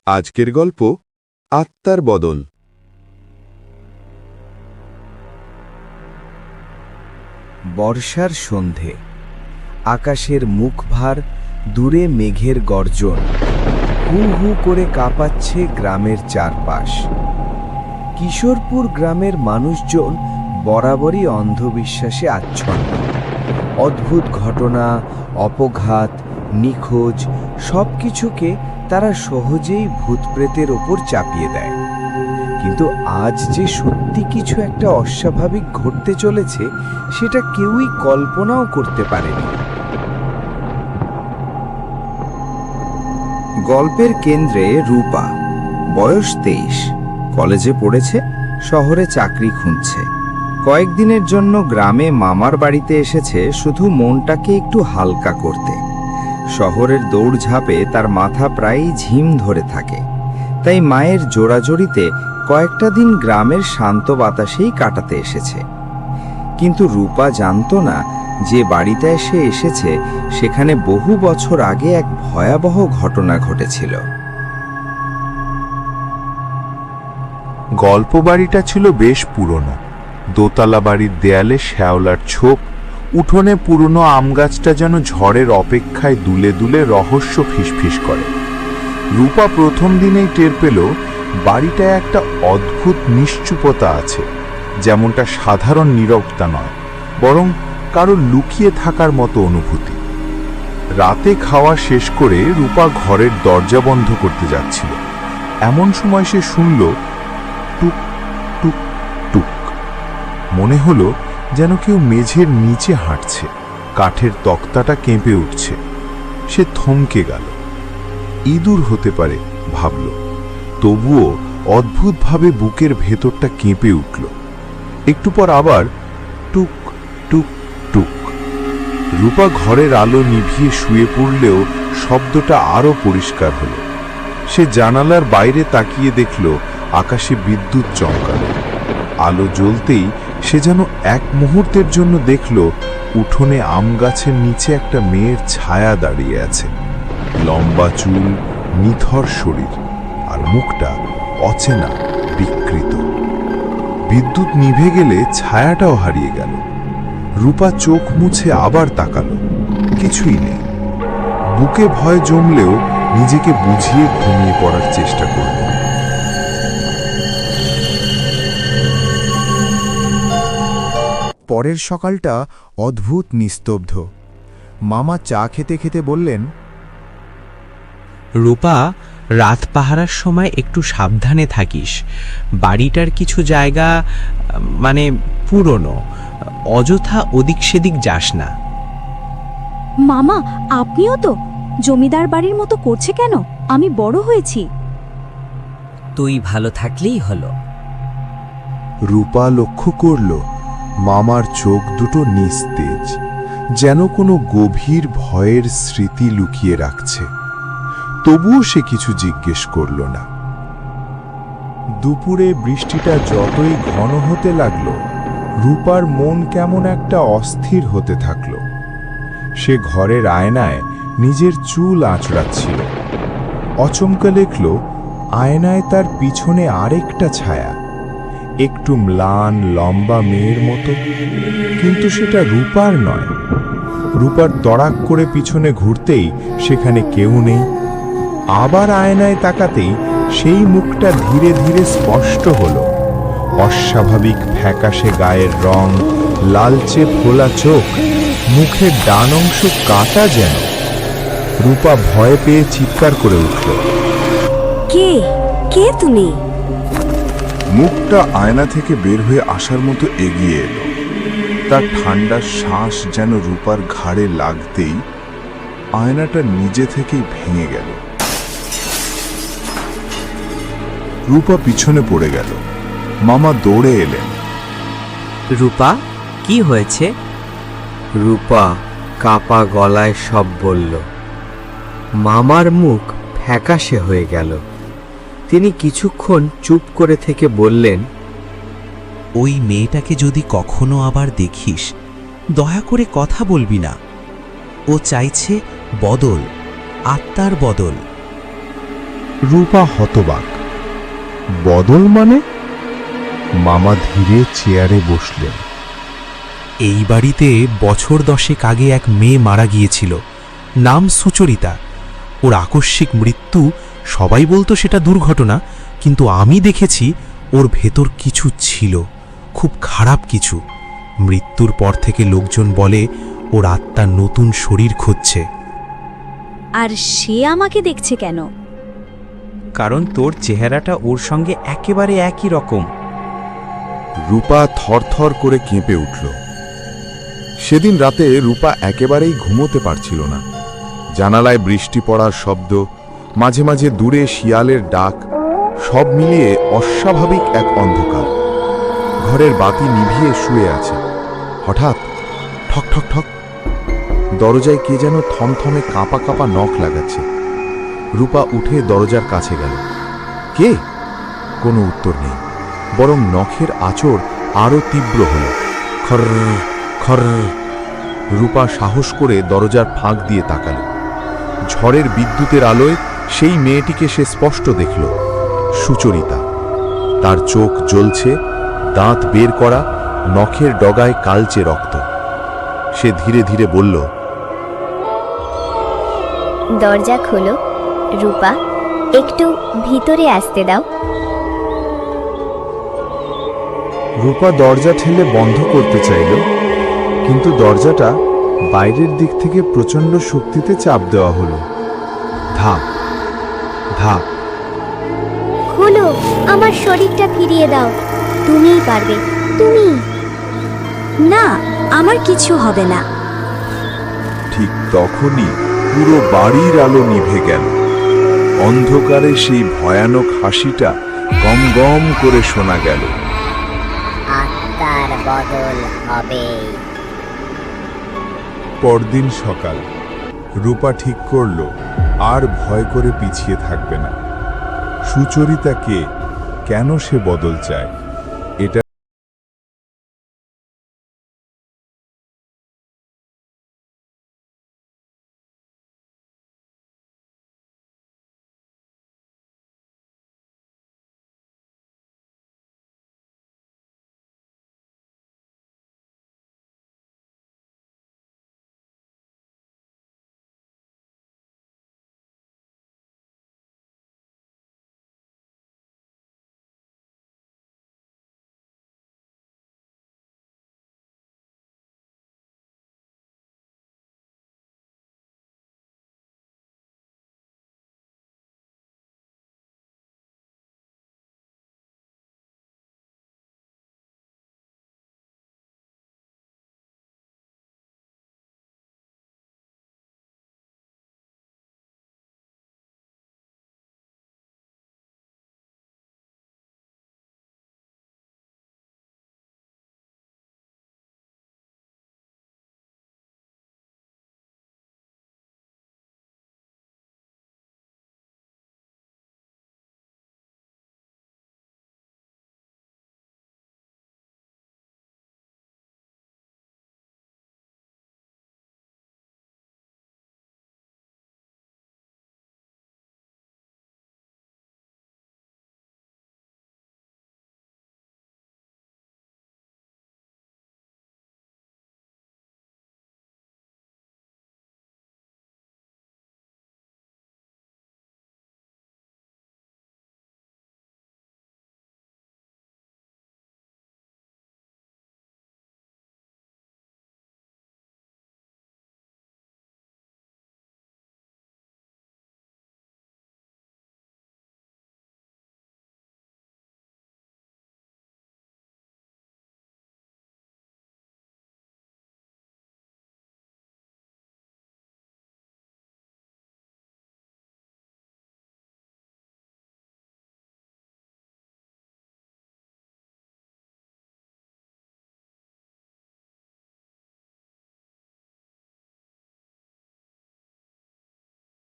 আজকের গল্প আত্মার বদল। বর্ষার সন্ধে, আকাশের মুখভার, দূরে মেঘের গর্জন, হু হু করে কাঁপাচ্ছে গ্রামের চারপাশ। কিশোরপুর গ্রামের মানুষজন বরাবরই অন্ধবিশ্বাসে আচ্ছন্ন। অদ্ভুত ঘটনা, অপঘাত, নিখোঁজ সবকিছুকে তারা সহজেই ভূতপ্রেতের ওপর চাপিয়ে দেয়। কিন্তু আজ যে সত্যি কিছু একটা অস্বাভাবিক ঘটতে চলেছে সেটা কেউই কল্পনাও করতে পারেনি। গল্পের কেন্দ্রে রূপা, বয়স 23, কলেজে পড়েছে, শহরে চাকরি খুঁজছে। কয়েকদিনের জন্য গ্রামে মামার বাড়িতে এসেছে শুধু মনটাকে একটু হালকা করতে। শহরের দৌড়ঝাঁপে তার মাথা প্রায়ই ঝিম ধরে থাকে, তাই মায়ের জোড়াজড়িতে কয়েকটা দিন গ্রামের শান্ত বাতাসেই কাটাতে এসেছে। কিন্তু রূপা জানতো না যে বাড়িতে সে এসেছে সেখানে বহু বছর আগে এক ভয়াবহ ঘটনা ঘটেছিল। গল্প বাড়িটা ছিল বেশ পুরনো। দোতলা বাড়ির দেয়ালে শ্যাওলার ছোপ, উঠোনে পুরনো আম গাছটা যেন ঝড়ের অপেক্ষায় দুলে দুলে রহস্য ফিসফিস করে। রূপা প্রথম দিনেই টের পেল বাড়িটায় একটা অদ্ভুত নিশ্চুপতা আছে, যেমনটা সাধারণ নীরবতা নয়, বরং কারো লুকিয়ে থাকার মতো অনুভূতি। রাতে খাওয়া শেষ করে রূপা ঘরের দরজা বন্ধ করতে যাচ্ছিল, এমন সময় সে শুনল টুক টুক টুক। মনে হলো যেন কেউ মেঝের নিচে হাঁটছে, কাঠের তক্তাটা কেঁপে উঠছে। সে থমকে গেল। ইঁদুর হতে পারে ভাবল, তবুও অদ্ভুতভাবে বুকের ভেতরটা কেঁপে উঠল। একটু পর আবার টুক টুক টুক। রূপা ঘরের আলো নিভিয়ে শুয়ে পড়লেও শব্দটা আরো পরিষ্কার হলো। সে জানালার বাইরে তাকিয়ে দেখল আকাশে বিদ্যুৎ চমকালো। আলো জ্বলতেই সে যেন এক মুহূর্তের জন্য দেখল উঠোনে আম গাছের নিচে একটা মেয়ের ছায়া দাঁড়িয়ে আছে। লম্বা চুল, নিথর শরীর, আর মুখটা অচেনা, বিকৃত। বিদ্যুৎ নিভে গেলে ছায়াটাও হারিয়ে গেল। রূপা চোখ মুছে আবার তাকালো, কিছুই নেই। বুকে ভয় জমলেও নিজেকে বুঝিয়ে ঘুমিয়ে পড়ার চেষ্টা করল। পরের সকালটা অদ্ভুত নিস্তব্ধ। মামা চা খেতে খেতে বললেন, রূপা, রাত পাহারার সময় একটু সাবধানে থাকিস। বাড়িটার কিছু জায়গা পুরনো, অযথা ওদিক সেদিক যাস না। মামা, আপনিও তো জমিদার বাড়ির মতো করছে কেন? আমি বড় হয়েছি। তুই ভালো থাকলেই হলো। রূপা লক্ষ্য করল মামার চোখ দুটো নিস্তেজ, যেন কোনো গভীর ভয়ের স্মৃতি লুকিয়ে রাখছে। তবুও সে কিছু জিজ্ঞেস করল না। দুপুরে বৃষ্টিটা যতই ঘন হতে লাগল, রূপার মন কেমন একটা অস্থির হতে থাকল। সে ঘরের আয়নায় নিজের চুল আঁচড়াচ্ছিল। অচমকা দেখল আয়নায় তার পিছনে আরেকটা ছায়া, একটু ম্লান লম্বা মেয়ের মতো, কিন্তু সেটা রূপার নয়। রূপার তড়াক করে পিছনে ঘুরতেই সেখানে কেউ নেই। আবার আয়নায় তাকাতেই সেই মুখটা ধীরে ধীরে স্পষ্ট হলো। অস্বাভাবিক ফ্যাকাশে গায়ের রং, লালচে ফোলা চোখ, মুখের ডান অংশ কাটা যেন। রূপা ভয় পেয়ে চিৎকার করে উঠল, কে কে তুমি? মুখটা আয়না থেকে বের হয়ে আসার মতো এগিয়ে এলো। তার ঠান্ডা শ্বাস যেন রূপার ঘাড়ে লাগতেই আয়নাটা নিজে থেকেই ভেঙে গেল। রূপা পিছনে পড়ে গেল। মামা দৌড়ে এলেন। রূপা, কি হয়েছে? রূপা কাপা গলায় সব বলল। মামার মুখ ফ্যাকাশে হয়ে গেল। তিনি কিছুক্ষণ চুপ করে থেকে বললেন, ওই মেয়েটাকে যদি কখনো আবার দেখিস, দয়া করে কথা বলবি না। ও চাইছে বদল, আত্মার বদল। রূপা হতবাক। বদল মানে? মামা ধীরে চেয়ারে বসলেন। এই বাড়িতে বছর 10 আগে এক মেয়ে মারা গিয়েছিল, নাম সুচরিতা। ওর আকস্মিক মৃত্যু, সবাই বলতো সেটা দুর্ঘটনা, কিন্তু আমি দেখেছি ওর ভেতর কিছু ছিল, খুব খারাপ কিছু। মৃত্যুর পর থেকে লোকজন বলে ওর আত্মা নতুন শরীর খুঁজছে। আর সে আমাকে দেখছে কেন? কারণ তোর চেহারাটা ওর সঙ্গে একেবারে একই রকম। রূপা থরথর করে কেঁপে উঠল। সেদিন রাতে রূপা একেবারেই ঘুমোতে পারছিল না। জানালায় বৃষ্টি পড়ার শব্দ, মাঝে মাঝে দূরে শিয়ালের ডাক, সব মিলিয়ে অস্বাভাবিক এক অন্ধকার। ঘরের বাতি নিভিয়ে শুয়ে আছে। হঠাৎ ঠক ঠক ঠক, দরজায় কে যেন থমথমে কাঁপা কাঁপা নখ লাগাচ্ছে। রূপা উঠে দরজার কাছে গেল। কে? কোনো উত্তর নেই, বরং নখের আঁচড় আরো তীব্র হল। খর খর। রূপা সাহস করে দরজার ফাঁক দিয়ে তাকাল। ঝড়ের বিদ্যুতের আলোয় সেই মেয়েটিকে সে স্পষ্ট দেখল, সুচরিতা। তার চোখ জ্বলছে, দাঁত বের করা, নখের ডগায় কালচে রক্ত। সে ধীরে ধীরে বলল, দরজা খোলো রূপা, একটু ভিতরে আসতে দাও। রূপা দরজা ঠেলে বন্ধ করতে চাইল, কিন্তু দরজাটা বাইরের দিক থেকে প্রচণ্ড শক্তিতে চাপ দেওয়া হলো। ধাপ ধাপ। খোলো, আমার শরীরটা ফিরিয়ে দাও, তুমিই পারবে, তুমি। না, আমার কিছু হবে না। ঠিক তখনই পুরো বাড়ির আলো নিভে গেল। অন্ধকারে সেই ভয়ানক হাসিটা গম গম করে শোনা গেল। আত্মার বদল হবে। পরদিন সকাল। রূপা ঠিক করল আর ভয় করে পিছিয়ে থাকবে না। সুচরিতাকে কেন সে বদল চায়, এটা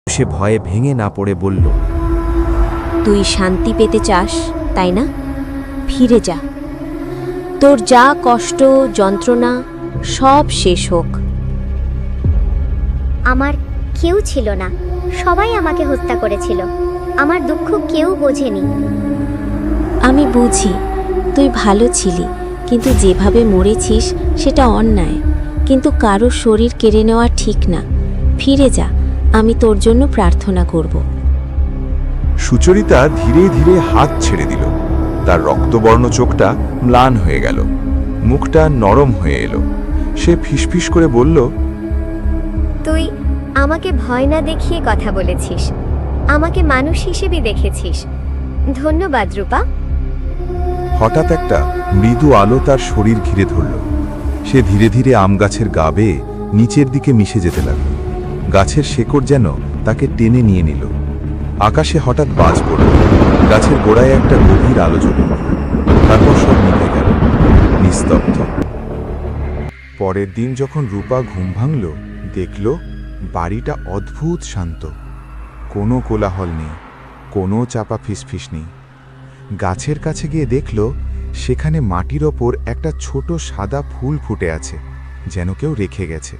সে ভয়ে ভেঙে না পড়ে বলল, তুই শান্তি পেতে চাস, তাই না? ফিরে যা। তোর যা কষ্ট যন্ত্রণা সব শেষ হোক। আমার কেউ ছিল না, সবাই আমাকে হত্যা করেছিল। আমার দুঃখ কেউ বোঝেনি। আমি বুঝি তুই ভালো ছিলি, কিন্তু যেভাবে মরেছিস সেটা অন্যায়। কিন্তু কারো শরীর কেড়ে নেওয়া ঠিক না। ফিরে যা, আমি তোর জন্য প্রার্থনা করব। সুচরিতা ধীরে ধীরে হাত ছেড়ে দিল। তার রক্তবর্ণ চোখটা ম্লান হয়ে গেল, মুখটা নরম হয়ে এলো। সে ফিসফিস করে বলল, তুই আমাকে ভয় না দেখিয়ে কথা বলেছিস, আমাকে মানুষ হিসেবে দেখেছিস। ধন্যবাদ রূপা। হঠাৎ একটা মৃদু আলো তার শরীর ঘিরে ধরল। সে ধীরে ধীরে আম গাছের গা বেয়ে নিচের দিকে মিশে যেতে লাগল। গাছের শেকড় যেন তাকে টেনে নিয়ে নিল। আকাশে হঠাৎ বাজ পড়ল। গাছের গোড়ায় একটা গভীর আলো জ্বলল। তারপর সব নিভে গেল, নিস্তব্ধ। পরের দিন যখন রূপা ঘুম ভাঙল, দেখল বাড়িটা অদ্ভুত শান্ত। কোনো কোলাহল নেই, কোনো চাপা ফিসফিস নেই। গাছের কাছে গিয়ে দেখল সেখানে মাটির ওপর একটা ছোট সাদা ফুল ফুটে আছে, যেন কেউ রেখে গেছে।